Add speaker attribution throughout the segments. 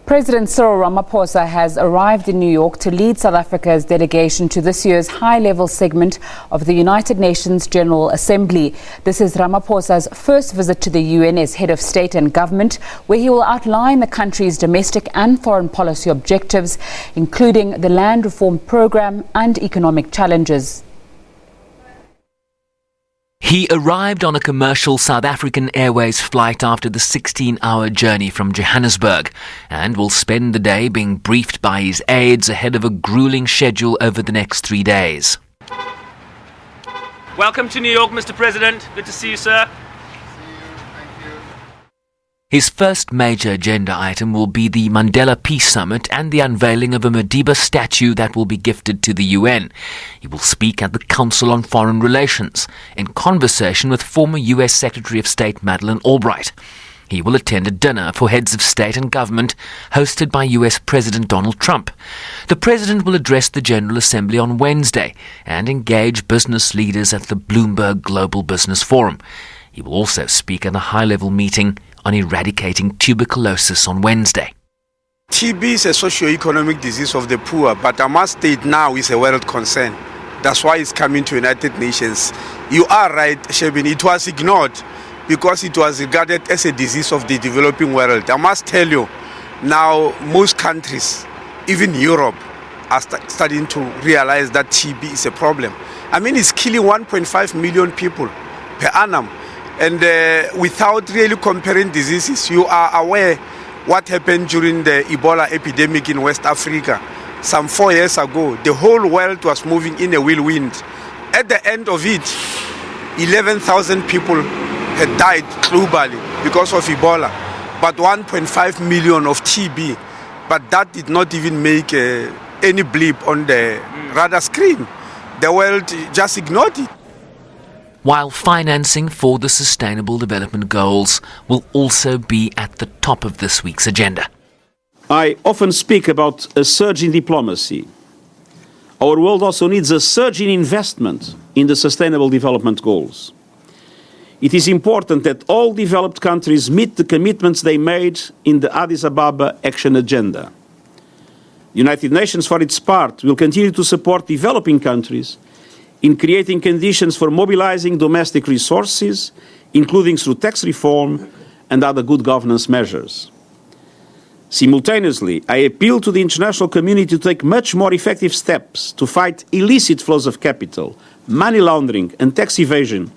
Speaker 1: President Cyril Ramaphosa has arrived in New York to lead South Africa's delegation to this year's high-level segment of the United Nations General Assembly. This is Ramaphosa's first visit to the UN as head of state and government, where he will outline the country's domestic and foreign policy objectives, including the land reform program and economic challenges.
Speaker 2: He arrived on a commercial South African Airways flight after the 16-hour journey from Johannesburg and will spend the day being briefed by his aides ahead of a grueling schedule over the next 3 days.
Speaker 3: Welcome to New York, Mr. President. Good to see you, sir.
Speaker 2: His first major agenda item will be the Mandela Peace Summit and the unveiling of a Madiba statue that will be gifted to the UN. He will speak at the Council on Foreign Relations in conversation with former US Secretary of State Madeleine Albright. He will attend a dinner for heads of state and government hosted by US President Donald Trump. The President will address the General Assembly on Wednesday and engage business leaders at the Bloomberg Global Business Forum. He will also speak at a high-level meeting on eradicating tuberculosis on Wednesday.
Speaker 4: TB is a socio-economic disease of the poor, but I must state now is a world concern. That's why it's coming to United Nations. You are right, Shebin, it was ignored because it was regarded as a disease of the developing world. I must tell you, now most countries, even Europe, are starting to realize that TB is a problem. I mean, it's killing 1.5 million people per annum. And without really comparing diseases, you are aware what happened during the Ebola epidemic in West Africa. Some 4 years ago, the whole world was moving in a whirlwind. At the end of it, 11,000 people had died globally because of Ebola, but 1.5 million of TB. But that did not even make any blip on the radar screen. The world just ignored it.
Speaker 2: While financing for the Sustainable Development Goals will also be at the top of this week's agenda.
Speaker 5: I often speak about a surge in diplomacy. Our world also needs a surge in investment in the Sustainable Development Goals. It is important that all developed countries meet the commitments they made in the Addis Ababa Action Agenda. The United Nations, for its part, will continue to support developing countries in creating conditions for mobilizing domestic resources, including through tax reform and other good governance measures. Simultaneously, I appeal to the international community to take much more effective steps to fight illicit flows of capital, money laundering and tax evasion,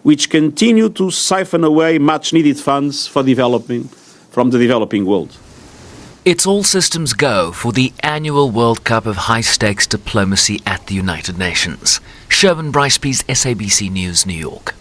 Speaker 5: which continue to siphon away much-needed funds from the developing world.
Speaker 2: It's all systems go for the annual World Cup of high-stakes diplomacy at the United Nations. Sherwin Brycepease, SABC News, New York.